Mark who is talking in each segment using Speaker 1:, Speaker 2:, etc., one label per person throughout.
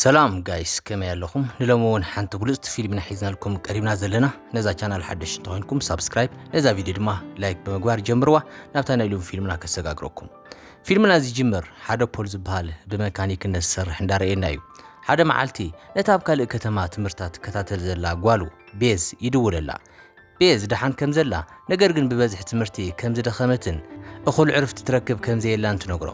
Speaker 1: ሰላም ጋይስ ከመይ ኣለኹም ንሎሞውን ሓንቲ ብሉጽቲ ፊልም ሒዝና ልኩም ቀሪብና ዘለና ነዛ ቻናል ሓድሽ እንተኾንኩም ሰብስክራይብ ነዛ ቪድዮ ድማ ላይክ ብምግባር ጀምርዋ ናብታ ናይ ሎም ፊልምና ከሰጋግረኩም ፊልምና ዝጅምር ሓደ ፖል ዝበሃል ብመካኒክነት ዝሰርሕ እንዳርአየና እዩ ሓደ መዓልቲ ነታ ኣብ ካልእ ከተማ ትምህርታት ከታተል ዘላ ጓሉ ቤዝ ይድውለላ ቤዝ ደሓን ከም ዘላ ነገር ግን ብበዝሒ ትምህርቲ ከም ዝደኸመትን እኹል ዕርፍቲ ትረክብ ከም ዘየላን ትነግሮ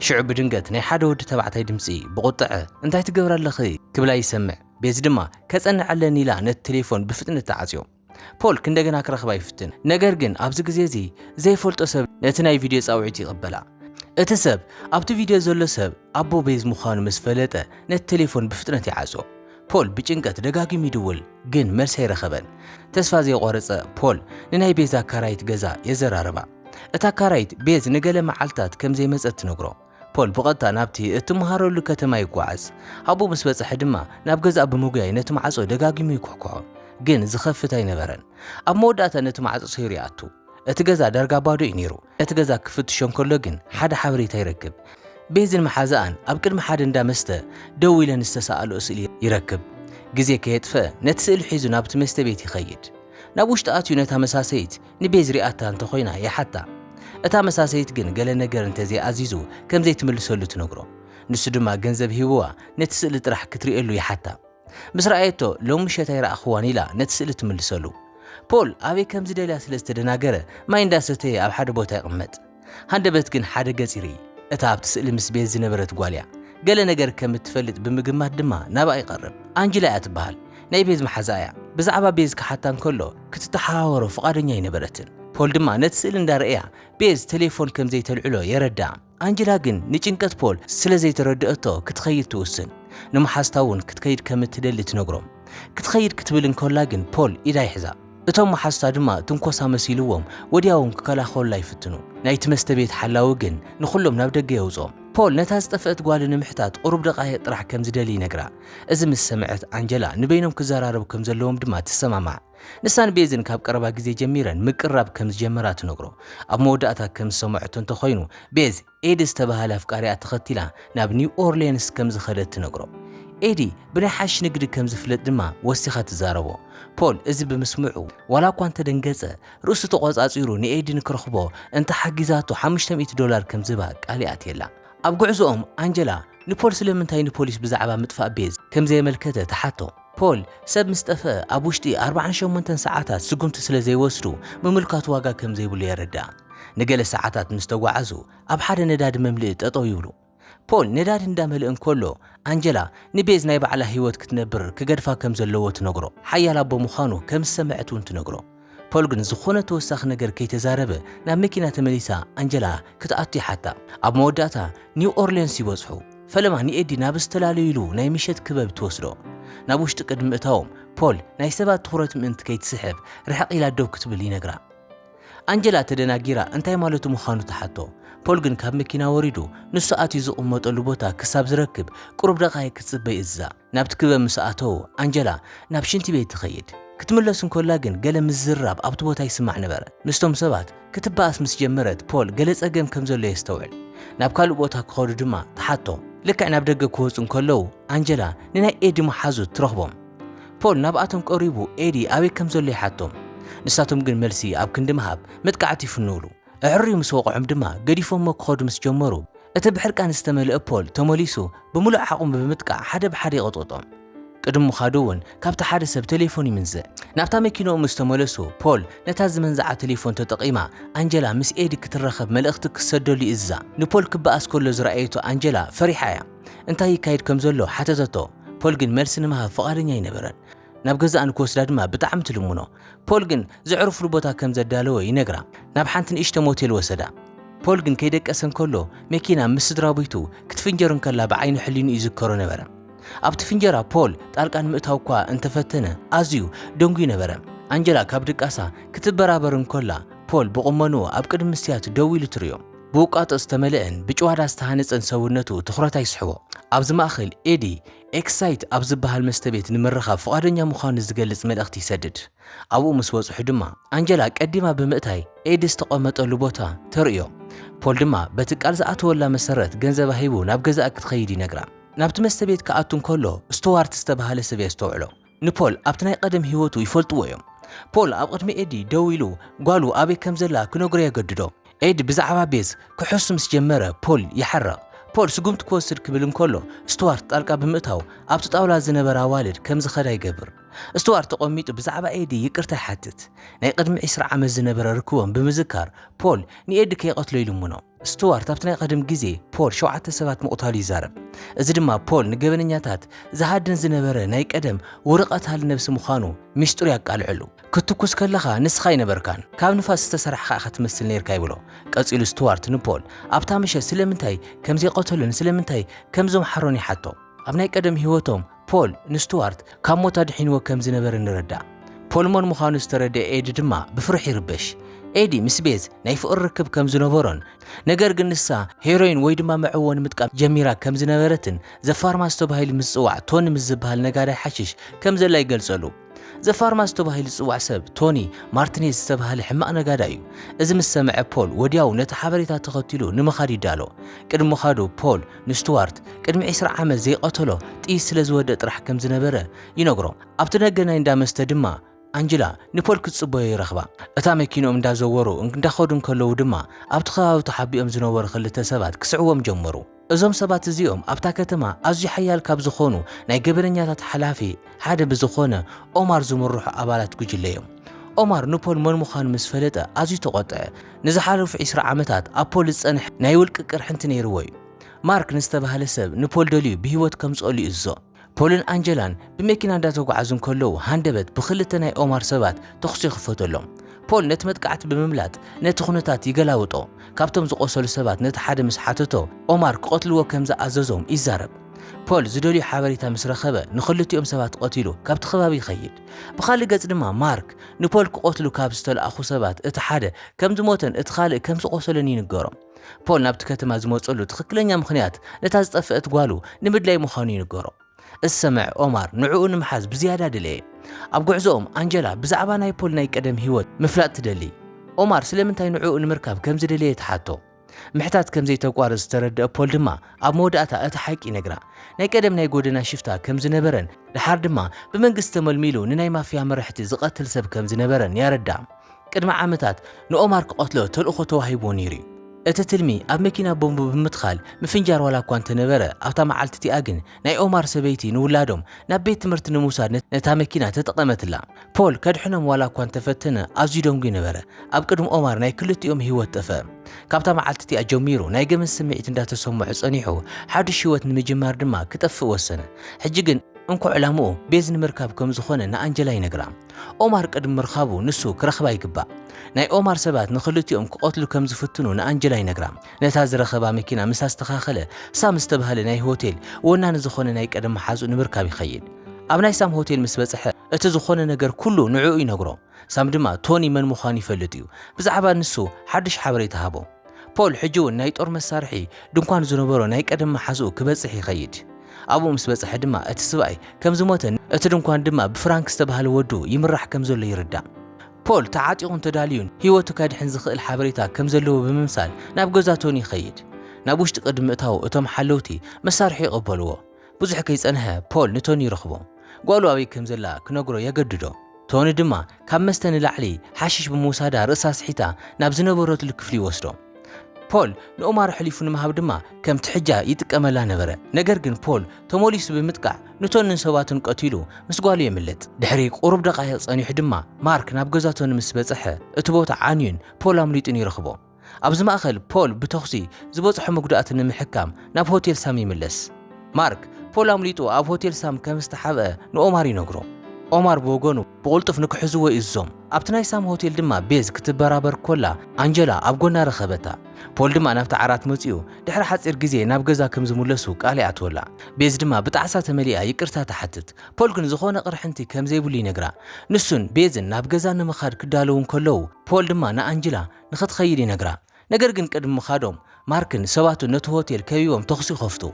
Speaker 1: ሽዑ ብድንገት ናይ ሓደ ወዲ ተባዕታይ ድምጺ ብቁጥዕ እንታይ ትገብር ኣለኺ ክብላ ይሰምዕ ቤዝ ድማ ከጸንዓለን ኢላ ነት ቴሌፎን ብፍጥነት ተዓጽዮ ፖል እንደገና ክረኽባ ይፍትን ነገር ግን ኣብዚ ግዜ እዚ ዘይፈልጦ ሰብ ነቲ ናይ ቪድዮ ጻውዒት ይቕበላ እቲ ሰብ ኣብቲ ቪድዮ ዘሎ ሰብ ኣቦ ቤዝ ምዃኑ ምስ ፈለጠ ነት ቴሌፎን ብፍጥነት ይዓጾ ፖል ብጭንቀት ደጋጊሙ ይድውል ግን መልሲ አይረኸበን ተስፋ ዘይቆረጸ ፖል ንናይ ቤዝ ኣካራይት ገዛ የዘራረባ እታ ካራይት ቤዝ ንገለ መዓልታት ከም ዘይመጸት ትነግሮ ፖል ብቐጥታ ናብቲ እትመሃረሉ ከተማ ይጓዓዝ ኣቦ ምስ በጽሐ ድማ ናብ ገዛ ብምጉያይ ነቲ ማዕጾ ደጋጊሙ ይኩሕኩሖ ግን ዝኸፍት ኣይነበረን ኣብ መወዳእታ ነቲ ማዕጾ ሰይሩ ይኣቱ እቲ ገዛ ዳርጋ ባዶ እዩ ነይሩ እቲ ገዛ ክፍትሾ እንከሎ ግን ሓደ ሓበሬታ ይረክብ ቤዝን መሓዛኣን ኣብ ቅድሚ ሓደ እንዳ መስተ ደው ኢለን ዝተሰኣልኦ ስእሊ ይረክብ ግዜ ከየጥፍአ ነቲ ስእሊ ሒዙ ናብቲ መስተ ቤት ይኸይድ ናብ ውሽጢ ኣትዩ ነታ መሳሰይት ንቤዝ ሪኣታ እንተኾይና ይሓታ እታ መሳሰይት ግን ገለ ነገር እንተዘይኣዚዙ ከም ዘይትምልሰሉ ትነግሮ ንሱ ድማ ገንዘብ ሂብዋ ነቲ ስእሊ ጥራሕ ክትሪኤሉ ይሓታ ምስ ረኣየቶ ሎሚ ምሸት ኣይረኣኽዋን ኢላ ነቲ ስእሊ ትምልሰሉ ፖል ኣበይ ከም ዝደልያ ስለ ዝተደናገረ ማይ እንዳሰተየ ኣብ ሓደ ቦታ ይቕመጥ ሃንደበት ግን ሓደ ገጽ ይርኢ እታ ኣብቲ ስእሊ ምስ ቤዝ ዝነበረት ጓልያ ገለ ነገር ከም እትፈልጥ ብምግማት ድማ ናብኣ ይቐርብ ኣንጅላ እያ ትበሃል ናይ ቤዝ መሓዛያ ብዛዕባ ቤዝ ክሓታን ከሎ ክትተሓዋወሮ ፍቓደኛ ኣይነበረትን ፖል ድማ ነቲ ስእሊ እንዳርአያ ቤዝ ቴሌፎን ከም ዘይተልዕሎ የረዳዕ ኣንጅላ ግን ንጭንቀት ፖል ስለ ዘይተረድአቶ ክትኸይድ ትውስን ንመሓዝታ እውን ክትከይድ ከም እትደሊ ትነግሮም ክትኸይድ ክትብል እንከላ ግን ፖል ኢዳ ይሕዛ እቶም መሓዝታ ድማ ትንኮሳ መሲልዎም ወዲያውን ክከላኸሉላ ይፍትኑ ናይቲ መስተ ቤት ሓላዊ ግን ንኹሎም ናብ ደገ የውጾም ፖል ነታ ዝጠፍአት ጓል ንምሕታት ቁሩብ ደቓይቕ ጥራሕ ከም ዝደሊ ይነግራ እዚ ምስ ሰምዐት ኣንጀላ ንበይኖም ክዘራረቡ ከም ዘለዎም ድማ ትሰማማዕ ንሳን ቤዝን ካብ ቀረባ ግዜ ጀሚረን ምቅራብ ከም ዝጀመራ ትነግሮ ኣብ መወዳእታ ከም ዝሰምዐቶ እንተኾይኑ ቤዝ ኤዲ ዝተባህለ ኣፍቃሪኣ ተኸቲላ ናብ ኒው ኦርሊንስ ከም ዝኸደት ትነግሮ ኤዲ ብናይ ሓሽ ንግዲ ከም ዝፍለጥ ድማ ወሲኻ ትዛረቦ ፖል እዚ ብምስምዑ ዋላ እኳ እንተደንገጸ ርእሱ ተቖጻጺሩ ንኤዲ ንክረኽቦ እንተሓጊዛቱ $500 ከም ዝባ ቃሊኣት የላ ኣብ ጉዕዞኦም ኣንጀላ ንፖል ስለምንታይ ንፖሊስ ብዛዕባ ምጥፋእ ቤዝ ከም ዘየመልከተ ተሓቶ ፖል ሰብ ምስ ጠፍአ ኣብ ውሽጢ 48 ሰዓታት ስጉምቲ ስለ ዘይወስዱ ምምልካት ዋጋ ከም ዘይብሉ የረዳእ ንገለ ሰዓታት ምስ ተጓዓዙ ኣብ ሓደ ነዳዲ መምልኢ ጠጠው ይብሉ ፖል ነዳዲ እንዳመልእ እንከሎ ኣንጀላ ንቤዝ ናይ ባዕላ ህይወት ክትነብር ክገድፋ ከም ዘለዎ ትነግሮ ሓያል ኣቦ ምዃኑ ከም ዝሰምዐት እውን ትነግሮ ፖል ግን ዝኾነ ተወሳኺ ነገር ከይተዛረበ ናብ መኪና ተመሊሳ ኣንጀላ ክትኣቱ ይሓታ ኣብ መወዳእታ ኒው ኦርሊንስ ይበጽሑ ፈለማ ንኤዲ ናብ ዝተላለዩሉ ናይ ምሸት ክበብ ትወስዶ ናብ ውሽጢ ቅድሚ እታዎም ፖል ናይ ሰባት ትኹረት ምእንቲ ከይትስሕብ ርሕቕ ኢላ ደው ክትብል ይነግራ ኣንጀላ ተደናጊራ እንታይ ማለቱ ምዃኑ ተሓቶ ፖል ግን ካብ መኪና ወሪዱ ንሱ ኣትዩ ዝቕመጠሉ ቦታ ክሳብ ዝረክብ ቁሩብ ደቓይቕ ክትጽበይ እዛ ናብቲ ክበብ ምስ ኣተው ኣንጀላ ናብ ሽንቲ ቤት ትኸይድ ክትምለስ እንከላ ግን ገለ ምዝራብ ኣብቲ ቦታ ይስማዕ ነበረ ንስቶም ሰባት ክትበኣስ ምስ ጀመረት ፖል ገለ ጸገም ከም ዘሎ የስተውዕል ናብ ካልእ ቦታ ክኸዱ ድማ ተሓቶ ልክዕ ናብ ደገ ክወፁ እንከለዉ ኣንጀላ ንናይ ኤዲ መሓዙት ትረኽቦም ፖል ናብኣቶም ቀሪቡ ኤዲ ኣበይ ከም ዘሎ ይሓቶም ንሳቶም ግን መልሲ ኣብ ክንዲ ምሃብ መጥቃዕቲ ይፍንውሉ ኣዕርዩ ምስ ወቕዖም ድማ ገዲፎሞ ክኸዱ ምስ ጀመሩ እቲ ብሕርቃን ዝተመልአ ፖል ተመሊሱ ብምሉእ ዓቕሙ ብምጥቃዕ ሓደ ብሓደ ይቐጥቅጦም ቅድም ምኻዱ እውን ካብቲ ሓደ ሰብ ቴሌፎን ይምንዝእ ናብታ መኪንኡ ምስ ተመለሱ ፖል ነታ ዝመንዛዓ ቴሌፎን ተጠቒማ ኣንጀላ ምስ ኤዲ ክትረኸብ መልእኽቲ ክሰደሉ ይእዛ ንፖል ክበኣስ ከሎ ዝረኣየቶ ኣንጀላ ፈሪሓ እያ እንታይ ይካየድ ከም ዘሎ ሓተተቶ ፖል ግን መልሲ ንምሃብ ፍቓደኛ ኣይነበረን ናብ ገዛኣ ንክወስዳ ድማ ብጣዕሚ ትልሙኖ ፖል ግን ዘዕርፍሉ ቦታ ከም ዘዳለወ ይነግራ ናብ ሓንቲ ንእሽቶ ሞቴል ወሰዳ ፖል ግን ከይደቀሰን ከሎ መኪና ምስ ስድራ ቤቱ ክትፍንጀር እንከላ ብዓይኑ ሕሊኑ ይዝከሮ ነበረ ኣብቲ ፍንጀራ ፖል ጣልቃን ምእታው እኳ እንተፈተነ ኣዝዩ ደንጉ ነበረ ኣንጀላ ካብ ድቃሳ ክትበራበር እንከላ ፖል ብቑመኑ ኣብ ቅድሚ መስትያት ደው ኢሉ ትርዮም ብውቃጦ ዝተመልአን ብጭዋዳ ዝተሃነፀን ሰውነቱ ትኹረት ይስሕቦ ኣብዚ ማእኸል ኤዲ ኤክሳይት ኣብ ዝበሃል መስተ ቤት ንምርኻብ ፍቓደኛ ምዃኑ ዝገልጽ መልእኽቲ ይሰድድ ኣብኡ ምስ በጽሑ ድማ ኣንጀላ ቀዲማ ብምእታይ ኤዲ ዝተቐመጠሉ ቦታ ተርእዮ ፖል ድማ በቲ ቃል ዝኣተወላ መሰረት ገንዘብ ሂቡ ናብ ገዛኣ ክትኸይድ ይነግራ ናብቲ መስተ ቤት ከኣቱን ከሎ ስቱዋርት ዝተባሃለ ሰብ የስተውዕሎ ንፖል ኣብቲ ናይ ቀደም ህይወቱ ይፈልጥዎ እዮም ፖል ኣብ ቅድሚ ኤዲ ደው ኢሉ ጓሉ ኣበይ ከም ዘላ ክነግሮ የገድዶ ኤዲ ብዛዕባ ቤዝ ክሕሱ ምስ ጀመረ ፖል ይሓረቕ ፖል ስጉምቲ ክወስድ ክብል እንከሎ ስቱዋርት ጣልቃ ብምእታው ኣብቲ ጣውላ ዝነበረ ኣዋልድ ከም ዝኸዳ ይገብር ስቱዋርት ተቐሚጡ ብዛዕባ ኤዲ ይቅርታ ይሓትት ናይ ቅድሚ 20 ዓመት ዝነበረ ርክቦም ብምዝካር ፖል ንኤዲ ከይቀትሎ ይልሙኖ ስቱዋርት ኣብቲ ናይ ቀደም ግዜ ፖል 7 ሰባት ምቕታሉ ይዛረብ እዚ ድማ ፖል ንገበነኛታት ዝሃድን ዝነበረ ናይ ቀደም ወረቐት ሃል ነብሲ ምዃኑ ሚስጥር ያቃልዕሉ ክትኩስ ከለኻ ንስኻ ይነበርካን ካብ ንፋስ ዝተሰርሐ ክትመስል ነርካ ይብሎ ቀፂሉ ስቱዋርት ንፖል ኣብታ ምሸት ስለምንታይ ከምዚ ቆተሉን ስለምንታይ ከምዞም ሓሮን ይሓቶ ኣብ ናይ ቀደም ህይወቶም ፖል ንስቱዋርት ካብ ሞት ኣድሒንዎ ከም ዝነበረ ንረዳእ ፖል ሞን ምዃኑ ዝተረድአ ኤዲ ድማ ብፍርሕ ይርበሽ ኤዲ ምስ ቤዝ ናይ ፍቅሪ ርክብ ከም ዝነበሮን ነገር ግን ንሳ ሄሮይን ወይ ድማ መዕወን ምጥቃም ጀሚራ ከም ዝነበረትን ዘፋርማስ ተባሂሉ ምጽዋዕ ቶኒ ምስ ዝበሃል ነጋዳይ ሓሽሽ ከም ዘላ ይገልጸሉ ዘፋርማስ ተባሂሉ ዝጽዋዕ ሰብ ቶኒ ማርቲኔዝ ዝተባሃለ ሕማቕ ነጋዳ እዩ እዚ ምስ ሰምዐ ፖል ወዲያው ነቲ ሓበሬታ ተኸቲሉ ንምኻድ ይዳሎ ቅድሚ ምኻዱ ፖል ንስቱዋርት ቅድሚ 20 ዓመት ዘይቀተሎ ጥይት ስለ ዝወደእ ጥራሕ ከም ዝነበረ ይነግሮ ኣብቲ ነገናይ እንዳመስተ ድማ አንጀላ ንፖል ክትጽበዮ ይረኽባ እታ መኪኖም እንዳዘወሩ እንዳኸዱን ከለው ድማ ኣብቲ ከባቢ ተሓቢኦም ዝነበሩ ክልተ ሰባት ክስዕዎም ጀመሩ እዞም ሰባት እዚኦም ኣብታ ከተማ ኣዝዩ ሓያል ካብ ዝኾኑ ናይ ገበነኛታት ሓላፊ ሓደ ብዝኾነ ኦማር ዝምርሑ ኣባላት ጉጅለ እዮም ኦማር ንፖል መን ምዃኑ ምስ ፈለጠ ኣዝዩ ተቆጥዐ ንዝሓለፉ 20 ዓመታት ኣብ ፖል ዝጸንሕ ናይ ውልቂ ቅርሕንቲ ነይርዎ እዩ ማርክ ንዝተባሃለ ሰብ ንፖል ደልዩ ብሂወት ከምጽኦሉ ይእዞ ፖልን አንጀላን ብመኪና እንዳተጓዓዙን ከለው ሃንደበት ብክልተ ናይ ኦማር ሰባት ተኽሲ ይኽፈተሎም ፖል ነቲ መጥቃዕቲ ብምምላጥ ነቲ ኩነታት ይገላውጦ ካብቶም ዝቆሰሉ ሰባት ነቲ ሓደ ምስ ሓተቶ ኦማር ክቆትልዎ ከም ዝኣዘዞም ይዛረብ ፖል ዝደልዩ ሓበሬታ ምስ ረኸበ ንኽልቲኦም ሰባት ቆቲሉ ካብቲ ከባቢ ይኸይድ ብኻልእ ገጽ ድማ ማርክ ንፖል ክቆትሉ ካብ ዝተለኣኹ ሰባት እቲ ሓደ ከም ዝሞተን እቲ ካልእ ከም ዝቆሰለን ይንገሮም ፖል ናብቲ ከተማ ዝመጸሉ ትኽክለኛ ምኽንያት ነታ ዝጠፍአት ጓሉ ንምድላይ ምዃኑ ይንገሮ السمع عمر نعون محاز بزيادة دلي أبقى عزوم أنجلا بزعبا ناي بول ناي قدم هيوت مفلات تدلي عمر سلمنتاي نعون مركب كم زي دلي يتحاتو محتاج كم زي تقوارز ترد بول دما أب موداتا أتحايك إنقرا ناي قدم ناي قودنا شفتا كم زي نبرن لحار دما بمنقست ملميلو ناي ما فيها مرحتي زقات تلسب كم زي نبرن يا ردام كدما عامتات نو عمر قتلو تلقو توهيبو نيري እተትልሚ ኣብ መኪና ቦምብ ብምትኻል ምፍንጃር ዋላ እኳ እንተነበረ ኣብታ መዓልቲ እቲኣ ግን ናይ ኦማር ሰበይቲ ንውላዶም ናብ ቤት ትምህርቲ ንምውሳድ ነታ መኪና ተጠቐመትላ ፖል ከድሕኖም ዋላ እኳ እንተፈተነ ኣዝዩ ደንጉ ነበረ ኣብ ቅድሚ ኦማር ናይ ክልቲኦም ህይወት ጠፈ ካብታ መዓልቲ እቲኣ ጀሚሩ ናይ ገመን ስምዒት እንዳተሰምዖ ጸኒሑ ሓድሽ ህይወት ንምጅማር ድማ ክጠፍእ ወሰነ ሕጂ ግን እንኳ ዕላምኡ ቤዝ ንምርካብ ከም ዝኾነ ንኣንጀላ ይነግራ ኦማር ቅድሚ ምርኻቡ ንሱ ክረኽባ ይግባእ ናይ ኦማር ሰባት ንኽልቲኦም ክቆትሉ ከም ዝፍትኑ ንኣንጀላ ይነግራ ነታ ዝረኸባ መኪና ምስ ኣስተኻኸለ ሳም ዝተባሃለ ናይ ሆቴል ወናኒ ዝኾነ ናይ ቀደም መሓዙ ንምርካብ ይኸይድ ኣብ ናይ ሳም ሆቴል ምስ በጽሐ እቲ ዝኾነ ነገር ኩሉ ንዕኡ ይነግሮ ሳም ድማ ቶኒ መን ምዃኑ ይፈልጥ እዩ ብዛዕባ ንሱ ሓድሽ ሓበሬታ ሃቦ ፖል ሕጂ እውን ናይ ጦር መሳርሒ ድንኳን ዝነበሮ ናይ ቀደም መሓዙ ክበጽሕ ይኸይድ أبو مسبز حدما أتسبعي كم زموتن أتدنكوان دما بفرانك استبهال ودو يمرح كم زل يردا بول تعاطيون تداليون هو تكاد حنزخ الحبريتا كم زلوا بممثال نابجوزاتوني خيد نابوش تقدم أتاو أتم حلوتي مسارحي قبلوه بزح كيس أنها بول نتوني رخبو قالوا أبي كم زلا كنقرو يجددو توني دما كم مستن العلي حشش بموسادة رأساس حيتا نابزنا بروت الكفلي وسرو ፖል ንኦማር ሕሊፉ ንምሃብ ድማ ከም ትሕጃ ይጥቀመላ ነበረ ነገር ግን ፖል ተሞሊሱ ብምጥቃዕ ንቶንን ሰባትን ቀቲሉ ምስ ጓሉ የምልጥ ድሕሪ ቁሩብ ደቃይቕ ጸኒሑ ድማ ማርክ ናብ ገዛቶን ምስ በጽሐ እቲ ቦታ ዓንዩን ፖል ኣምሊጡን ይረኽቦ ኣብዚ ማእኸል ፖል ብተኽሲ ዝበጽሖ መጉዳእቲ ንምሕካም ናብ ሆቴል ሳም ይምለስ ማርክ ፖል ኣምሊጡ ኣብ ሆቴል ሳም ከም ዝተሓብአ ንኦማር ይነግሮ ኦማር ብወገኑ ብቁልጡፍ ንክሕዝዎ ይዞም ኣብቲ ናይ ሳም ሆቴል ድማ ቤዝ ክትበራበር ኮላ አንጀላ ኣብ ጎና ረኸበታ ፖል ድማ ናብቲ ዓራት መጺኡ ድሕሪ ሓጺር ግዜ ናብ ገዛ ከም ዝምለሱ ቃል ኣትወላ ቤዝ ድማ ብጣዕሳ ተመሊኣ ይቅርታ ተሓትት ፖል ግን ዝኾነ ቅርሕንቲ ከም ዘይብሉ ይነግራ ንሱን ቤዝን ናብ ገዛ ንምኻድ ክዳለውን ከለው ፖል ድማ ንኣንጀላ ንኽትኸይድ ይነግራ ነገር ግን ቅድሚ ምኻዶም ማርክን ሰባቱን ነቲ ሆቴል ከቢቦም ተኽሲ ይኸፍቱ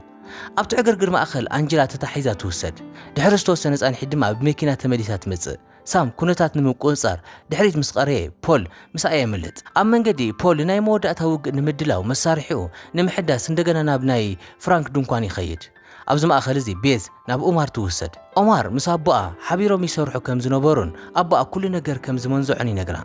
Speaker 1: ኣብቲ ዕግርግር ማእኸል አንጀላ ተታሒዛ ትውሰድ ድሕሪ ዝተወሰነ ጻንሒ ድማ ብመኪና ተመሊሳ ትመጽእ ሳም ኩነታት ንምቁንጻር ድሕሪት ምስ ቀረየ ፖል ምስኣ የምልጥ ኣብ መንገዲ ፖል ናይ መወዳእታ ውግእ ንምድላው መሳርሒኡ ንምሕዳስ እንደገና ናብ ናይ ፍራንክ ድንኳን ይኸይድ ኣብዚ ማእኸል እዚ ቤዝ ናብ ኦማር ትውሰድ ኦማር ምስ ኣቦኣ ሓቢሮም ይሰርሑ ከም ዝነበሩን ኣቦኣ ኩሉ ነገር ከም ዝመንዝዖን ይነግራ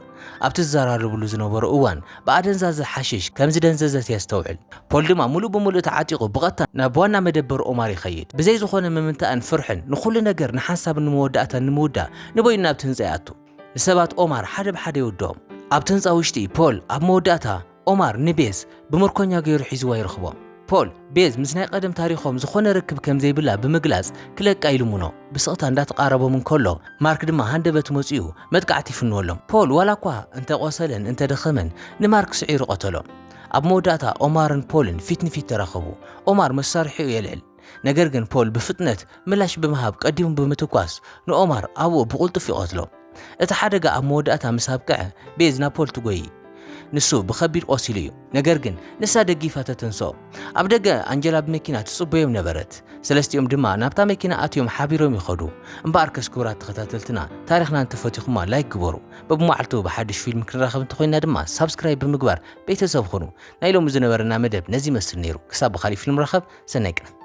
Speaker 1: ኣብቲ ዝዘራርብሉ ዝነበሩ እዋን ብኣደንዛዘ ሓሽሽ ከም ዝደንዘዘት የስተውዕል ፖል ድማ ሙሉእ ብምሉእ ተዓጢቑ ብቐጥታ ናብ ዋና መደበር ኦማር ይኸይድ ብዘይ ዝኾነ ምምንታእን ፍርሕን ንኹሉ ነገር ንሓንሳብ ንምወዳእታ ንምውዳእ ንበይኑ ናብቲ ህንፃ ይኣቱ ንሰባት ኦማር ሓደ ብሓደ ይውድኦም ኣብቲ ህንፃ ውሽጢ ፖል ኣብ መወዳእታ ኦማር ንቤዝ ብምርኮኛ ገይሩ ሒዝዋ ይረኽቦም ፖል ቤዝ ምስ ናይ ቀደም ታሪኾም ዝኾነ ርክብ ከም ዘይብላ ብምግላጽ ክለቃ ኢሉሙኖ ብስቕታ እንዳተቃረቦም እንከሎ ማርክ ድማ ሃንደበት መፂኡ መጥቃዕቲ ይፍንወሎም ፖል ዋላ እኳ እንተቆሰለን እንተደኸመን ንማርክ ስዒሩ ቀተሎም ኣብ መወዳእታ ኦማርን ፖልን ፊት ንፊት ተራኸቡ ኦማር መሳርሒኡ የልዕል ነገር ግን ፖል ብፍጥነት ምላሽ ብምሃብ ቀዲሙ ብምትኳስ ንኦማር ኣብኡ ብቁልጡፍ ይቆትሎ እቲ ሓደጋ ኣብ መወዳእታ ምስ ኣብቅዐ ቤዝ ናብ ፖል ትጎይ ንሱ ብኸቢድ ቆሲሉ እዩ ነገር ግን ንሳ ደጊፋ ተተንስኦ ኣብ ደገ አንጀላ ብመኪና ትጽበዮም ነበረት ሰለስቲኦም ድማ ናብታ መኪና ኣትዮም ሓቢሮም ይኸዱ እምበኣር ክቡራት ተኸታተልትና ታሪኽና እንተፈቲኹማ ላይክ ግበሩ በብመዓልቱ ብሓድሽ ፊልም ክንራኸብ እንተኾይና ድማ ሳብስክራይብ ብምግባር ቤተሰብ ኹኑ ናይ ሎሚ ዝነበረና መደብ ነዚ መስል ነይሩ ክሳብ ብኻሊእ ፊልም ረኸብ ሰናይ ቀን